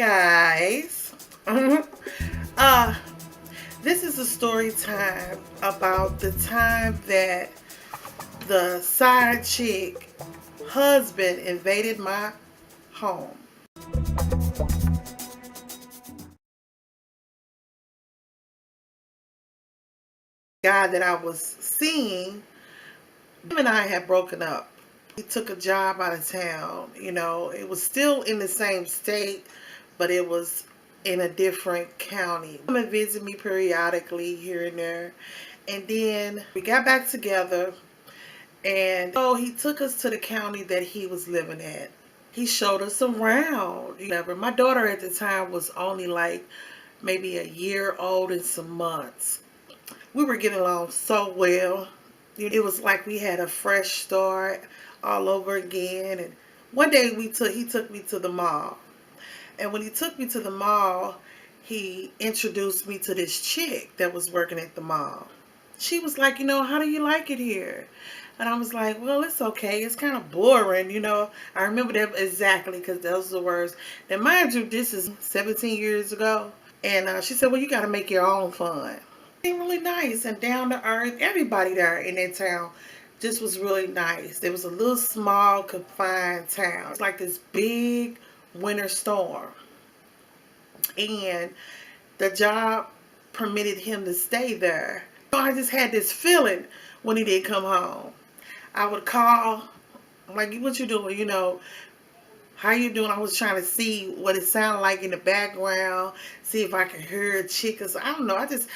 guys. uh, this is a story time about the time that the side chick husband invaded my home. Guy that I was seeing, him and I had broken up. He took a job out of town. It was still in the same state, but it was in a different county. Come and visit me periodically here and there. And then we got back together, and so he took us to the county that he was living at. He showed us around. My daughter at the time was only like maybe a year old and some months. We were getting along so well. It was like we had a fresh start all over again. And one day he took me to the mall. And when he took me to the mall, he introduced me to this chick that was working at the mall. She was like, how do you like it here? And I was like, well, it's okay. It's kind of boring. I remember that exactly because those are the words. Now, mind you, this is 17 years ago. And she said, well, you got to make your own fun. Really nice and down to earth. Everybody there in that town just was really nice. It was a little small, confined town. It's like this big winter storm. And the job permitted him to stay there. I just had this feeling when he did come home. I would call, I'm like, what you doing? How you doing? I was trying to see what it sounded like in the background, see if I could hear a chick. I don't know. I just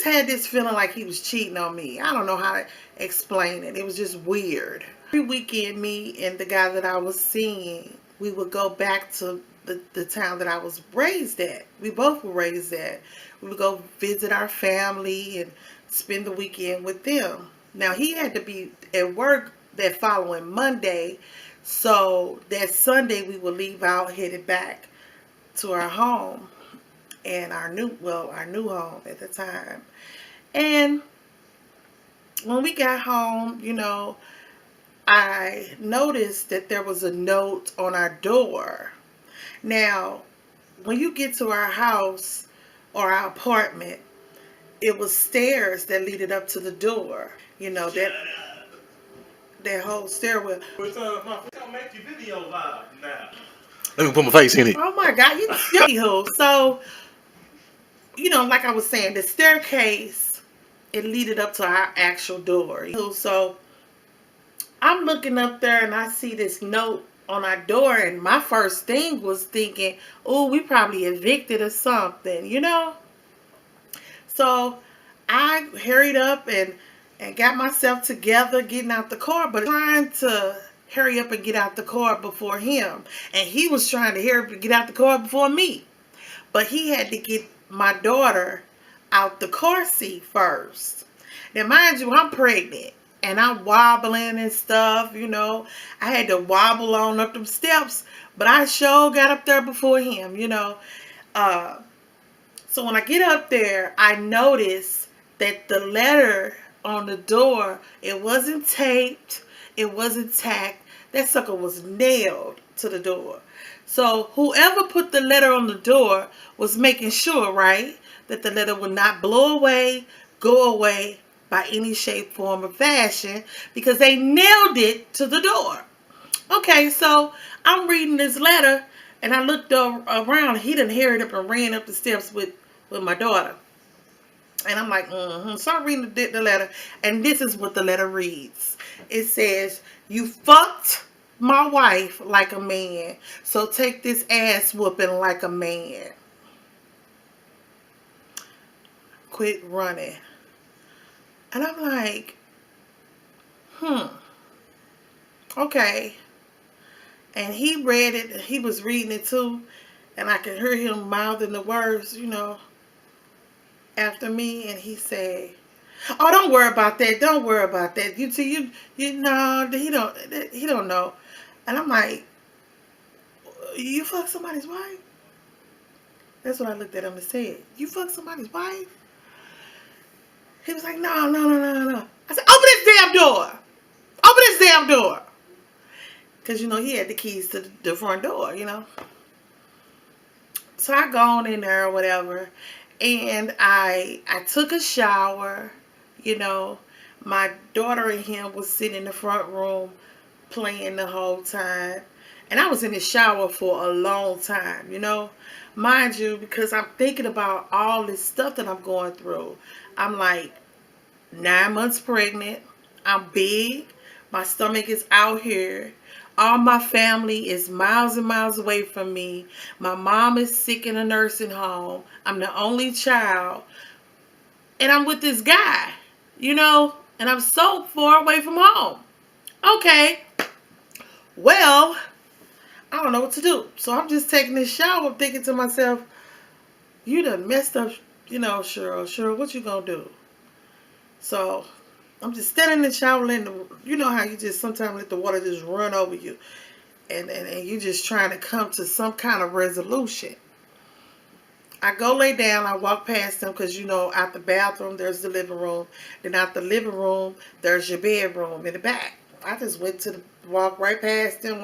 had this feeling like he was cheating on me. I don't know how to explain it. It was just weird. Every weekend, me and the guy that I was seeing, we would go back to the town that I was raised at. We both were raised at. We would go visit our family and spend the weekend with them. Now, he had to be at work that following Monday. So that Sunday we would leave out, headed back to our home and our new home at the time. And when we got home, I noticed that there was a note on our door. Now, when you get to our house or our apartment, it was stairs that leaded up to the door. That whole stairwell. Make your video live now. Let me put my face in it. Oh my God, you still. So, like I was saying, the staircase, it leaded up to our actual door. So I'm looking up there and I see this note on our door, and my first thing was thinking, oh, we probably evicted or something, So I hurried up and got myself together, getting out the car, but trying to hurry up and get out the car before him. And he was trying to hurry up and get out the car before me. But he had to get my daughter out the car seat first. Now, mind you, I'm pregnant. And I'm wobbling and stuff, I had to wobble on up them steps. But I sure got up there before him, So when I get up there, I noticed that the letter on the door, it wasn't taped, it wasn't tacked. That sucker was nailed to the door. So whoever put the letter on the door was making sure, right, that the letter would not blow away, go away by any shape, form, or fashion, because they nailed it to the door. Okay, so I'm reading this letter, and I looked around. He done hurried up and ran up the steps with my daughter. And I'm like, So I'm reading the letter, and this is what the letter reads. It says, you fucked my wife like a man, so take this ass whooping like a man. Quit running. And I'm like, okay. And he read it, he was reading it too, and I could hear him mouthing the words, after me, and he said, oh, don't worry about that. Don't worry about that. You know, he don't know. And I'm like, you fuck somebody's wife? That's what I looked at him and said. You fuck somebody's wife? He was like, no. I said, open this damn door. Open this damn door. Because, he had the keys to the front door, So I gone in there or whatever, and I took a shower. You know, my daughter and him was sitting in the front room playing the whole time. And I was in the shower for a long time, you know. Mind you, because I'm thinking about all this stuff that I'm going through. I'm like 9 months pregnant. I'm big. My stomach is out here. All my family is miles and miles away from me. My mom is sick in a nursing home. I'm the only child. And I'm with this guy, you know, and I'm so far away from home. Okay, well, I don't know what to do. So I'm just taking this shower thinking to myself, you done messed up, you know, Cheryl. Cheryl, what you gonna do? So I'm just standing in the shower letting the, you know how you just sometimes let the water just run over you. And you just trying to come to some kind of resolution. I go lay down, I walk past them because, you know, out the bathroom, there's the living room. Then out the living room, there's your bedroom in the back. I just went to walk right past them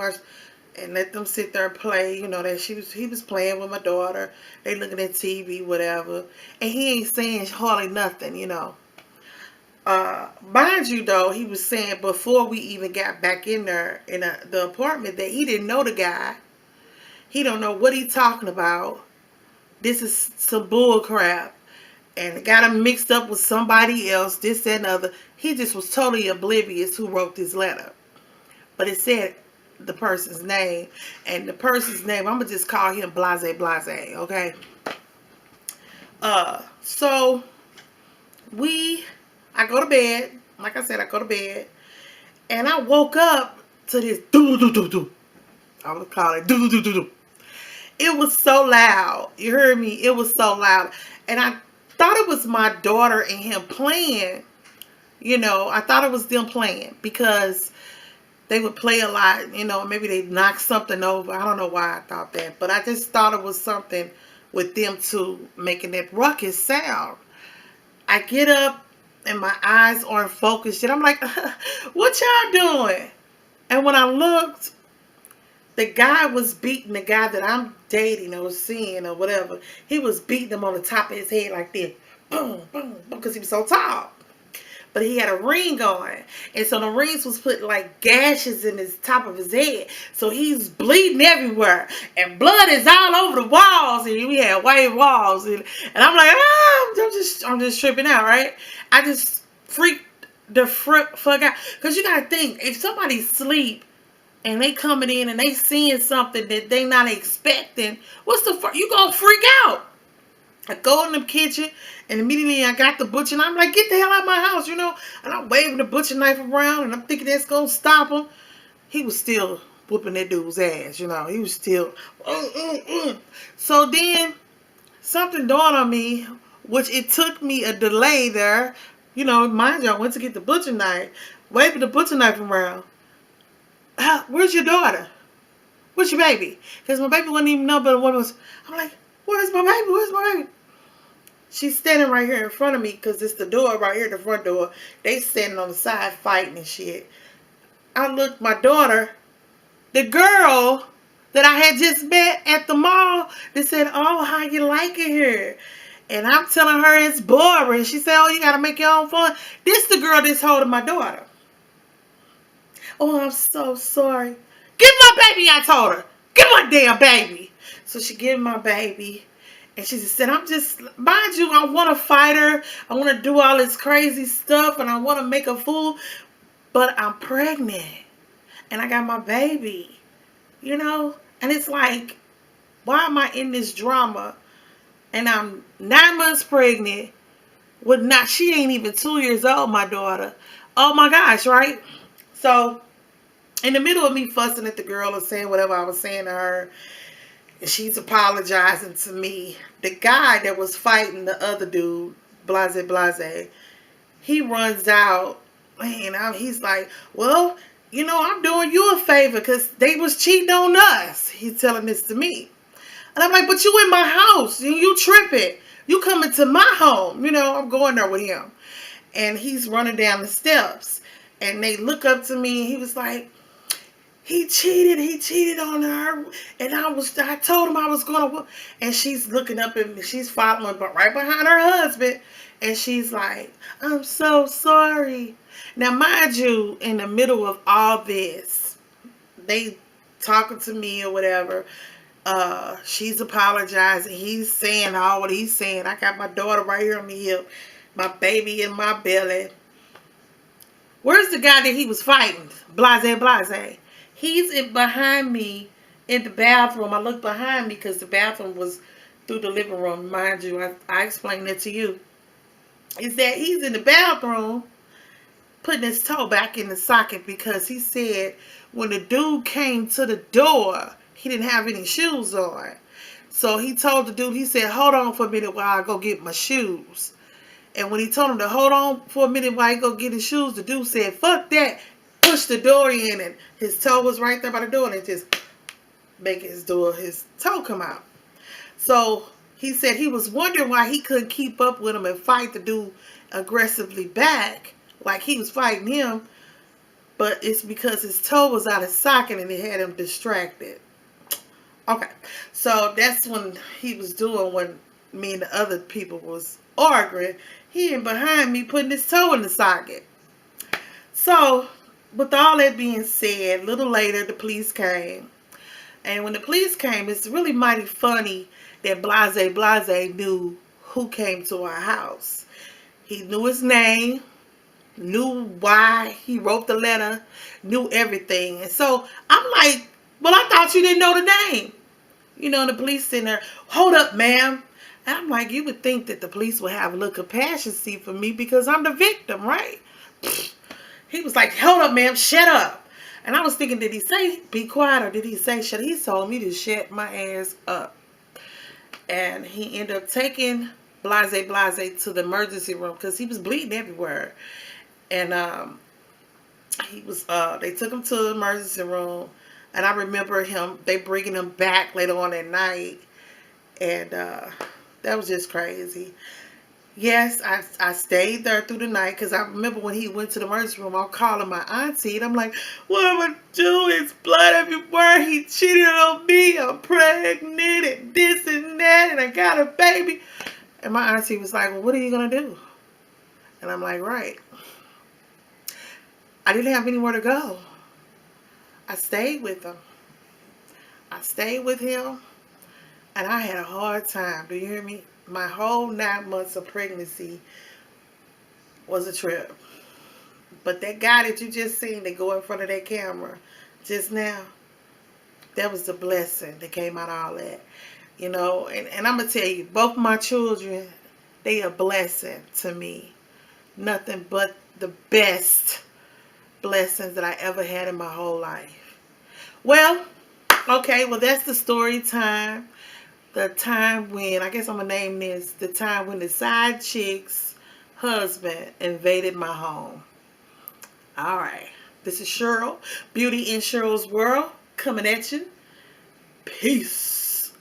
and let them sit there and play. You know, that he was playing with my daughter. They looking at TV, whatever. And he ain't saying hardly nothing, you know. Mind you, though, he was saying before we even got back in there in the apartment that he didn't know the guy. He don't know what he talking about. This is some bull crap. And got him mixed up with somebody else, this, that, and other. He just was totally oblivious who wrote this letter. But it said the person's name. And the person's name, I'm going to just call him Blase, okay? So, I go to bed. Like I said, I go to bed. And I woke up to this do-do-do-do-do. I would call it do-do-do-do-do. It was so loud. You heard me? It was so loud. And I thought it was my daughter and him playing. You know, I thought it was them playing because they would play a lot. You know, maybe they knock something over. I don't know why I thought that. But I just thought it was something with them two making that ruckus sound. I get up and my eyes aren't focused yet. I'm like, what y'all doing? And when I looked, the guy was beating the guy that I'm dating or seeing or whatever. He was beating him on the top of his head like this. Boom, boom, boom, because he was so tall. But he had a ring on. And so the rings was putting like gashes in his top of his head. So he's bleeding everywhere. And blood is all over the walls. And we had white walls. And I'm like, I'm just tripping out, right? I just freaked the fuck out. Because you got to think, if somebody sleep, and they coming in and they seeing something that they not expecting, what's the fuck? You gonna freak out. I go in the kitchen and immediately I got the butcher and I'm like, get the hell out of my house, you know? And I'm waving the butcher knife around and I'm thinking that's gonna stop him. He was still whooping that dude's ass, you know? He was still, So then something dawned on me, which it took me a delay there. You know, mind you, I went to get the butcher knife, waving the butcher knife around. Where's your daughter? Where's your baby? Because my baby wouldn't even know but what was. I'm like, where's my baby? Where's my baby? She's standing right here in front of me because it's the door right here, the front door. They standing on the side fighting and shit. I looked, my daughter, the girl that I had just met at the mall, they said, oh, how you like it here? And I'm telling her it's boring. She said, oh, you got to make your own fun. This the girl that's holding my daughter. Oh, I'm so sorry. Give my baby, I told her. Give my damn baby. So she gave my baby. And she just said, I'm just, mind you, I want to fight her. I want to do all this crazy stuff. And I want to make a fool. But I'm pregnant. And I got my baby. You know? And it's like, why am I in this drama? And I'm 9 months pregnant. She ain't even 2 years old, my daughter. Oh my gosh, right? So, in the middle of me fussing at the girl and saying whatever I was saying to her, and she's apologizing to me, the guy that was fighting the other dude, Blase, he runs out, and he's like, well, you know, I'm doing you a favor because they was cheating on us. He's telling this to me. And I'm like, but you in my house, and you tripping. You coming to my home. You know, I'm going there with him. And he's running down the steps. And they look up to me, and he was like, he cheated on her, and I told him I was gonna, and she's looking up at me, she's following, but right behind her husband, and she's like, I'm so sorry. Now, mind you, in the middle of all this, they talking to me or whatever, she's apologizing, he's saying all what he's saying, I got my daughter right here on the hip, my baby in my belly. Where's the guy that he was fighting? Blase. He's behind me in the bathroom. I looked behind me because the bathroom was through the living room. Mind you, I explained that to you. Is that he's in the bathroom putting his toe back in the socket because he said when the dude came to the door, he didn't have any shoes on. So he told the dude, he said, hold on for a minute while I go get my shoes. And when he told him to hold on for a minute while he go get his shoes, the dude said, fuck that. Pushed the door in, and his toe was right there by the door, and it just made his toe come out. So he said he was wondering why he couldn't keep up with him and fight the dude aggressively back like he was fighting him. But it's because his toe was out of socket and it had him distracted. Okay, so that's when he was doing when me and the other people was arguing. He in behind me putting his toe in the socket. So, with all that being said, a little later the police came. And when the police came, it's really mighty funny that Blase knew who came to our house. He knew his name, knew why he wrote the letter, knew everything. And so I'm like, well, I thought you didn't know the name. You know, the police sitting there, hold up, ma'am. And I'm like, you would think that the police would have a little compassion for me because I'm the victim, right? He was like, hold up, ma'am, shut up. And I was thinking, did he say be quiet or did he say shut? He told me to shut my ass up. And he ended up taking Blase to the emergency room because he was bleeding everywhere. And they took him to the emergency room. And I remember they bringing him back later on at night. And that was just crazy. Yes, I stayed there through the night because I remember when he went to the emergency room, I'm calling my auntie and I'm like, what am I do? It's blood everywhere. He cheated on me. I'm pregnant and this and that and I got a baby. And my auntie was like, well, what are you going to do? And I'm like, right. I didn't have anywhere to go. I stayed with him. I stayed with him and I had a hard time. Do you hear me? My whole 9 months of pregnancy was a trip. But that guy that you just seen that go in front of that camera just now, that was the blessing that came out of all that. You know, and I'm going to tell you, both my children, they a blessing to me. Nothing but the best blessings that I ever had in my whole life. Well, okay, well that's the story time. The time when, I guess I'm going to name this, the time when the side chick's husband invaded my home. All right. This is Cheryl, Beauty in Cheryl's World, coming at you. Peace.